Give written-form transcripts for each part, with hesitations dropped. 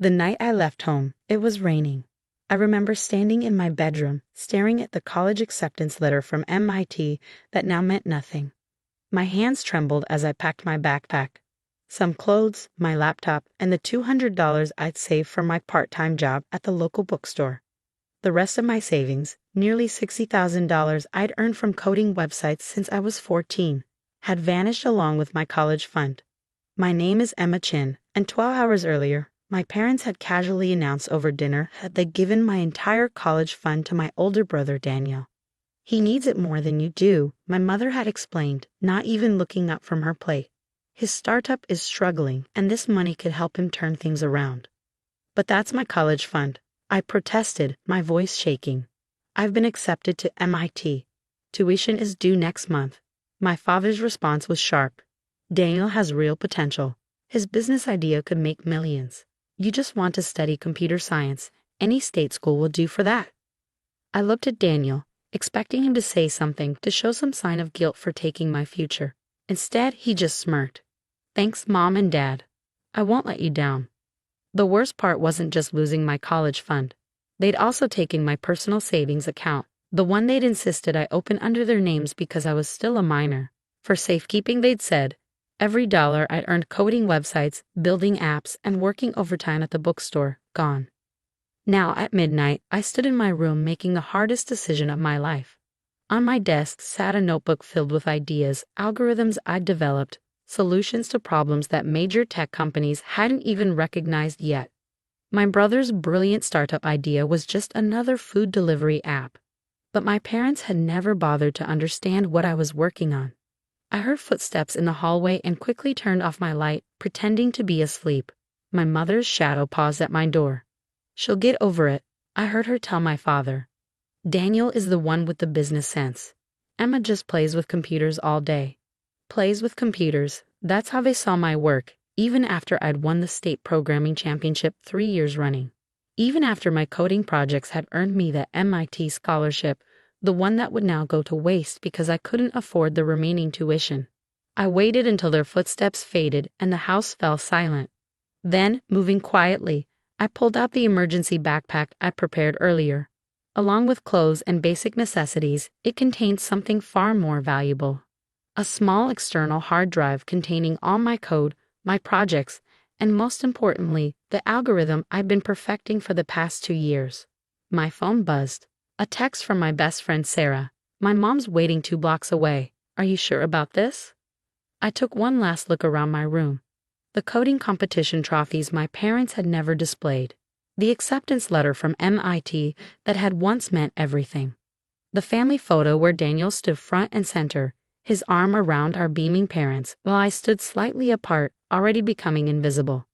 The night I left home, it was raining. I remember standing in my bedroom, staring at the college acceptance letter from MIT that now meant nothing. My hands trembled as I packed my backpack. Some clothes, my laptop, and the $200 I'd saved from my part-time job at the local bookstore. The rest of my savings, nearly $60,000 I'd earned from coding websites since I was 14, had vanished along with my college fund. My name is Emma Chen, and 12 hours earlier, my parents had casually announced over dinner that they'd given my entire college fund to my older brother, Daniel. He needs it more than you do, my mother had explained, not even looking up from her plate. His startup is struggling, and this money could help him turn things around. But that's my college fund. I protested, my voice shaking. I've been accepted to MIT. Tuition is due next month. My father's response was sharp. Daniel has real potential. His business idea could make millions. You just want to study computer science. Any state school will do for that. I looked at Daniel, expecting him to say something to show some sign of guilt for taking my future. Instead, he just smirked. Thanks, Mom and Dad. I won't let you down. The worst part wasn't just losing my college fund. They'd also taken my personal savings account, the one they'd insisted I open under their names because I was still a minor. For safekeeping, they'd said, every dollar I'd earned coding websites, building apps, and working overtime at the bookstore, gone. Now, at midnight, I stood in my room making the hardest decision of my life. On my desk sat a notebook filled with ideas, algorithms I'd developed, solutions to problems that major tech companies hadn't even recognized yet. My brother's brilliant startup idea was just another food delivery app. But my parents had never bothered to understand what I was working on. I heard footsteps in the hallway and quickly turned off my light, pretending to be asleep. My mother's shadow paused at my door. She'll get over it, I heard her tell my father. Daniel is the one with the business sense. Emma just plays with computers all day. Plays with computers, that's how they saw my work, even after I'd won the state programming championship 3 years running. Even after my coding projects had earned me the MIT scholarship, the one that would now go to waste because I couldn't afford the remaining tuition. I waited until their footsteps faded and the house fell silent. Then, moving quietly, I pulled out the emergency backpack I prepared earlier. Along with clothes and basic necessities, it contained something far more valuable. A small external hard drive containing all my code, my projects, and most importantly, the algorithm I'd been perfecting for the past 2 years. My phone buzzed. A text from my best friend Sarah. My mom's waiting 2 blocks away. Are you sure about this? I took one last look around my room. The coding competition trophies my parents had never displayed. The acceptance letter from MIT that had once meant everything. The family photo where Daniel stood front and center, his arm around our beaming parents, while I stood slightly apart, already becoming invisible.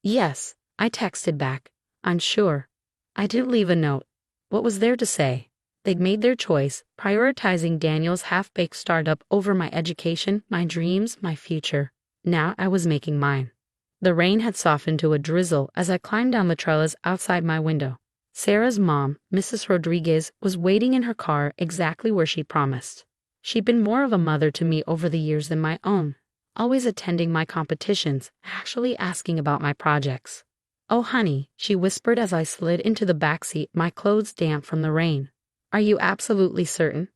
Yes, I texted back. I'm sure. I didn't leave a note. What was there to say? They'd made their choice, prioritizing Daniel's half-baked startup over my education, my dreams, my future. Now I was making mine. The rain had softened to a drizzle as I climbed down the trellis outside my window. Sarah's mom, Mrs. Rodriguez, was waiting in her car exactly where she promised. She'd been more of a mother to me over the years than my own, always attending my competitions, actually asking about my projects. Oh, honey, she whispered as I slid into the backseat, my clothes damp from the rain. Are you absolutely certain?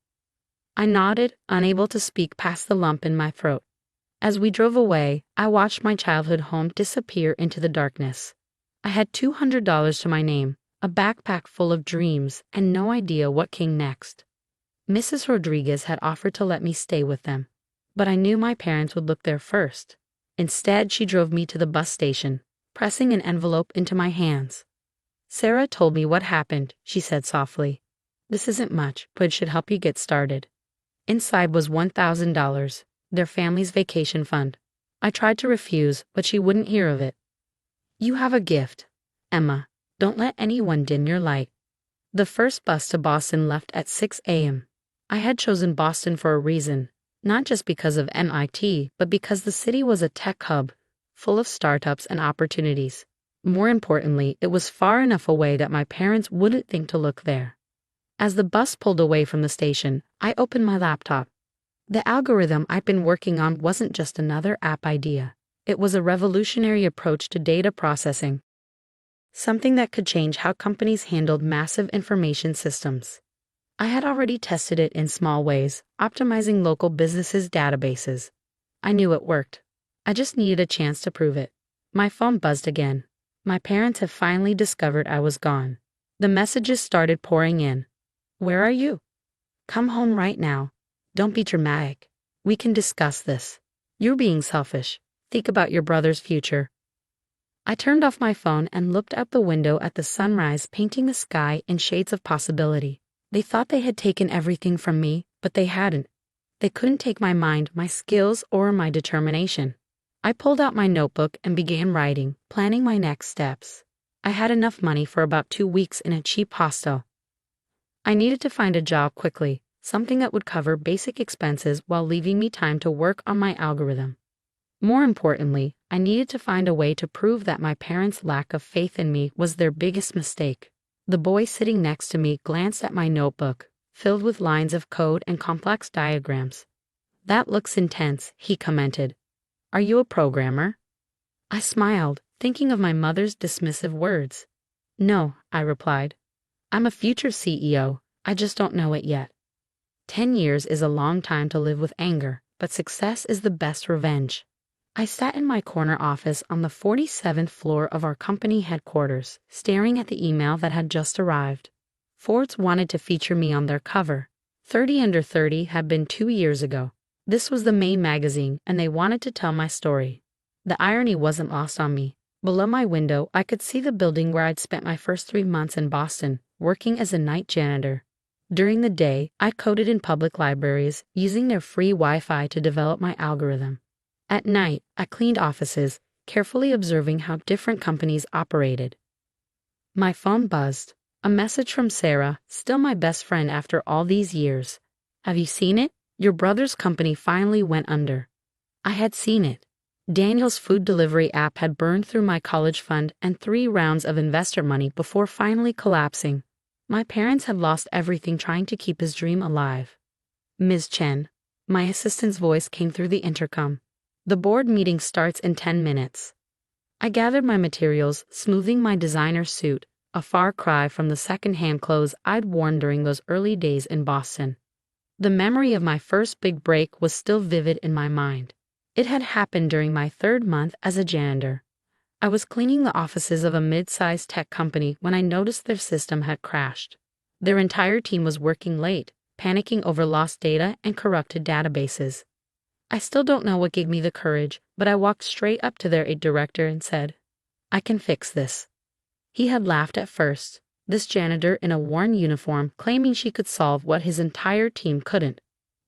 I nodded, unable to speak past the lump in my throat. As we drove away, I watched my childhood home disappear into the darkness. I had $200 to my name, a backpack full of dreams, and no idea what came next. Mrs. Rodriguez had offered to let me stay with them, but I knew my parents would look there first. Instead, she drove me to the bus station, pressing an envelope into my hands. Sarah told me what happened, she said softly. This isn't much, but it should help you get started. Inside was $1,000, their family's vacation fund. I tried to refuse, but she wouldn't hear of it. You have a gift, Emma. Don't let anyone dim your light. The first bus to Boston left at 6 a.m. I had chosen Boston for a reason, not just because of MIT, but because the city was a tech hub, full of startups and opportunities. More importantly, it was far enough away that my parents wouldn't think to look there. As the bus pulled away from the station, I opened my laptop. The algorithm I'd been working on wasn't just another app idea. It was a revolutionary approach to data processing. something that could change how companies handled massive information systems. I had already tested it in small ways, optimizing local businesses' databases. I knew it worked. I just needed a chance to prove it. My phone buzzed again. My parents had finally discovered I was gone. The messages started pouring in. Where are you? Come home right now. Don't be dramatic. We can discuss this. You're being selfish. Think about your brother's future. I turned off my phone and looked out the window at the sunrise painting the sky in shades of possibility. They thought they had taken everything from me, but they hadn't. They couldn't take my mind, my skills, or my determination. I pulled out my notebook and began writing, planning my next steps. I had enough money for about 2 weeks in a cheap hostel. I needed to find a job quickly, something that would cover basic expenses while leaving me time to work on my algorithm. More importantly, I needed to find a way to prove that my parents' lack of faith in me was their biggest mistake. The boy sitting next to me glanced at my notebook, filled with lines of code and complex diagrams. That looks intense, he commented. Are you a programmer? I smiled, thinking of my mother's dismissive words. No, I replied. I'm a future CEO, I just don't know it yet. 10 years is a long time to live with anger, but success is the best revenge. I sat in my corner office on the 47th floor of our company headquarters, staring at the email that had just arrived. Forbes wanted to feature me on their cover. 30 Under 30 had been 2 years ago. This was the main magazine, and they wanted to tell my story. The irony wasn't lost on me. Below my window, I could see the building where I'd spent my first 3 months in Boston, working as a night janitor. During the day, I coded in public libraries, using their free Wi-Fi to develop my algorithm. At night, I cleaned offices, carefully observing how different companies operated. My phone buzzed. A message from Sarah, still my best friend after all these years. Have you seen it? Your brother's company finally went under. I had seen it. Daniel's food delivery app had burned through my college fund and 3 rounds of investor money before finally collapsing. My parents had lost everything trying to keep his dream alive. Ms. Chen, my assistant's voice came through the intercom. The board meeting starts in 10 minutes. I gathered my materials, smoothing my designer suit, a far cry from the second-hand clothes I'd worn during those early days in Boston. The memory of my first big break was still vivid in my mind. It had happened during my 3rd month as a janitor. I was cleaning the offices of a mid-sized tech company when I noticed their system had crashed. Their entire team was working late, panicking over lost data and corrupted databases. I still don't know what gave me the courage, but I walked straight up to their director and said, I can fix this. He had laughed at first, this janitor in a worn uniform claiming she could solve what his entire team couldn't.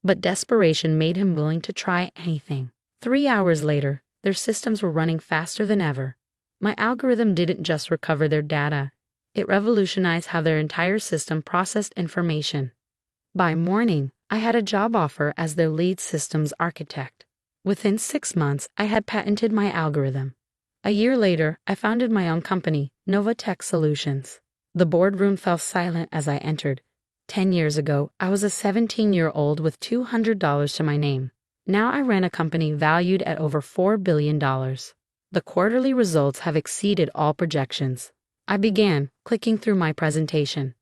But desperation made him willing to try anything. 3 hours later, their systems were running faster than ever. My algorithm didn't just recover their data, it revolutionized how their entire system processed information. By morning, I had a job offer as their lead systems architect. Within 6 months, I had patented my algorithm. A year later, I founded my own company, Nova Tech Solutions. The boardroom fell silent as I entered. 10 years ago, I was a 17-year-old with $200 to my name. Now I ran a company valued at over $4 billion. The quarterly results have exceeded all projections. I began, clicking through my presentation.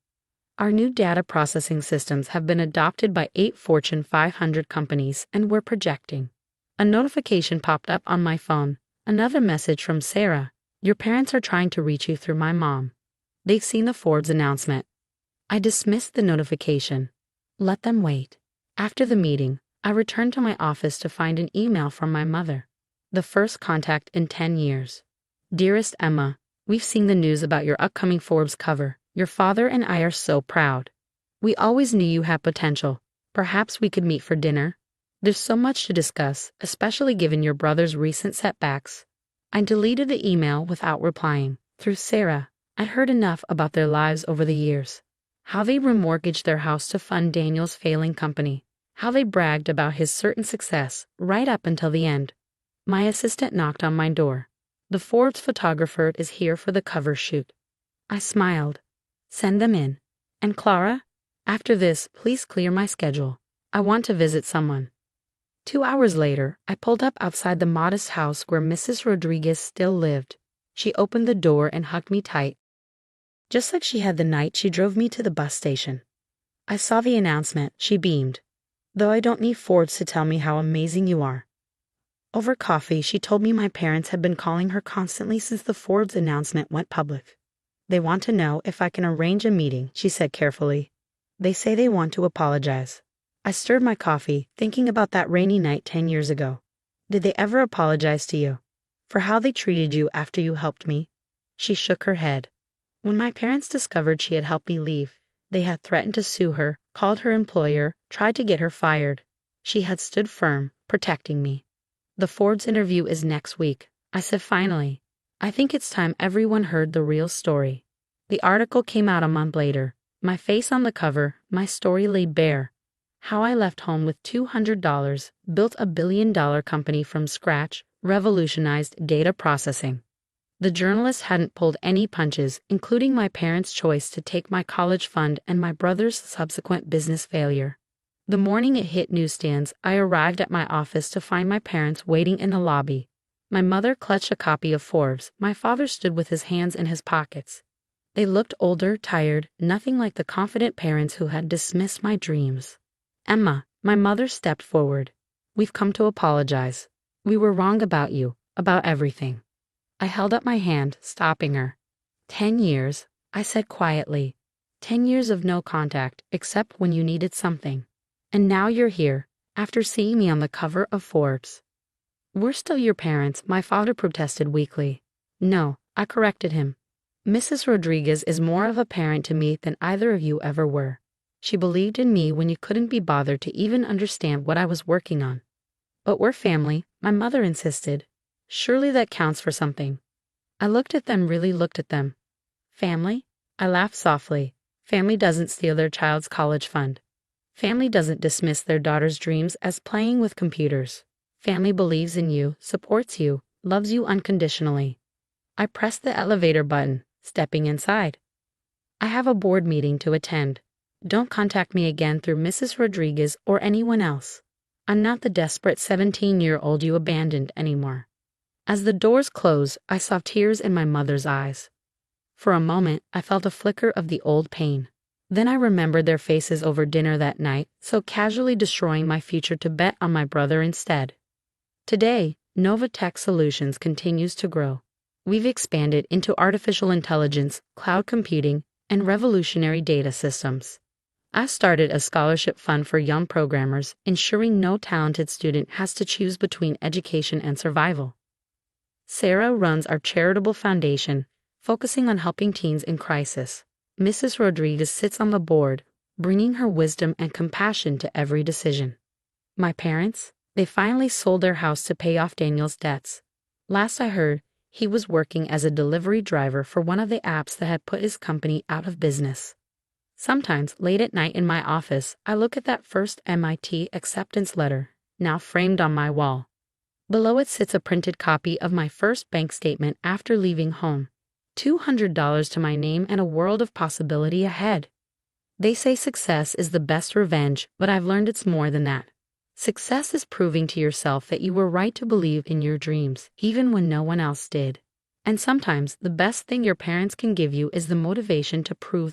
Our new data processing systems have been adopted by 8 Fortune 500 companies, and we're projecting. A notification popped up on my phone. Another message from Sarah. Your parents are trying to reach you through my mom. They've seen the Forbes announcement. I dismissed the notification. Let them wait. After the meeting, I returned to my office to find an email from my mother. The first contact in 10 years. Dearest Emma, we've seen the news about your upcoming Forbes cover. Your father and I are so proud. We always knew you had potential. Perhaps we could meet for dinner. There's so much to discuss, especially given your brother's recent setbacks. I deleted the email without replying. Through Sarah, I'd heard enough about their lives over the years. How they remortgaged their house to fund Daniel's failing company. How they bragged about his certain success right up until the end. My assistant knocked on my door. The Forbes photographer is here for the cover shoot. I smiled. Send them in. And Clara, after this, please clear my schedule. I want to visit someone. 2 hours later, I pulled up outside the modest house where Mrs. Rodriguez still lived. She opened the door and hugged me tight, just like she had the night she drove me to the bus station. I saw the announcement, she beamed. Though I don't need Forbes to tell me how amazing you are. Over coffee, she told me my parents had been calling her constantly since the Forbes announcement went public. They want to know if I can arrange a meeting, she said carefully. They say they want to apologize. I stirred my coffee, thinking about that rainy night 10 years ago. Did they ever apologize to you? For how they treated you after you helped me? She shook her head. When my parents discovered she had helped me leave, they had threatened to sue her, called her employer, tried to get her fired. She had stood firm, protecting me. The Forbes interview is next week, I said finally. I think it's time everyone heard the real story. The article came out a month later. My face on the cover, my story laid bare. How I left home with $200, built a billion-dollar company from scratch, revolutionized data processing. The journalist hadn't pulled any punches, including my parents' choice to take my college fund and my brother's subsequent business failure. The morning it hit newsstands, I arrived at my office to find my parents waiting in the lobby. My mother clutched a copy of Forbes. My father stood with his hands in his pockets. They looked older, tired, nothing like the confident parents who had dismissed my dreams. Emma, my mother stepped forward. We've come to apologize. We were wrong about you, about everything. I held up my hand, stopping her. 10 years, I said quietly. 10 years of no contact, except when you needed something. And now you're here, after seeing me on the cover of Forbes. We're still your parents, my father protested weakly. No, I corrected him. Mrs. Rodriguez is more of a parent to me than either of you ever were. She believed in me when you couldn't be bothered to even understand what I was working on. But we're family, my mother insisted. Surely that counts for something. I looked at them, really looked at them. Family? I laughed softly. Family doesn't steal their child's college fund. Family doesn't dismiss their daughter's dreams as playing with computers. Family believes in you, supports you, loves you unconditionally. I pressed the elevator button, stepping inside. I have a board meeting to attend. Don't contact me again through Mrs. Rodriguez or anyone else. I'm not the desperate 17-year-old you abandoned anymore. As the doors closed, I saw tears in my mother's eyes. For a moment, I felt a flicker of the old pain. Then I remembered their faces over dinner that night, so casually destroying my future to bet on my brother instead. Today, Nova Tech Solutions continues to grow. We've expanded into artificial intelligence, cloud computing, and revolutionary data systems. I started a scholarship fund for young programmers, ensuring no talented student has to choose between education and survival. Sarah runs our charitable foundation, focusing on helping teens in crisis. Mrs. Rodriguez sits on the board, bringing her wisdom and compassion to every decision. My parents, they finally sold their house to pay off Daniel's debts. Last I heard, he was working as a delivery driver for one of the apps that had put his company out of business. Sometimes, late at night in my office, I look at that first MIT acceptance letter, now framed on my wall. Below it sits a printed copy of my first bank statement after leaving home. $200 to my name and a world of possibility ahead. They say success is the best revenge, but I've learned it's more than that. Success is proving to yourself that you were right to believe in your dreams, even when no one else did. And sometimes the best thing your parents can give you is the motivation to prove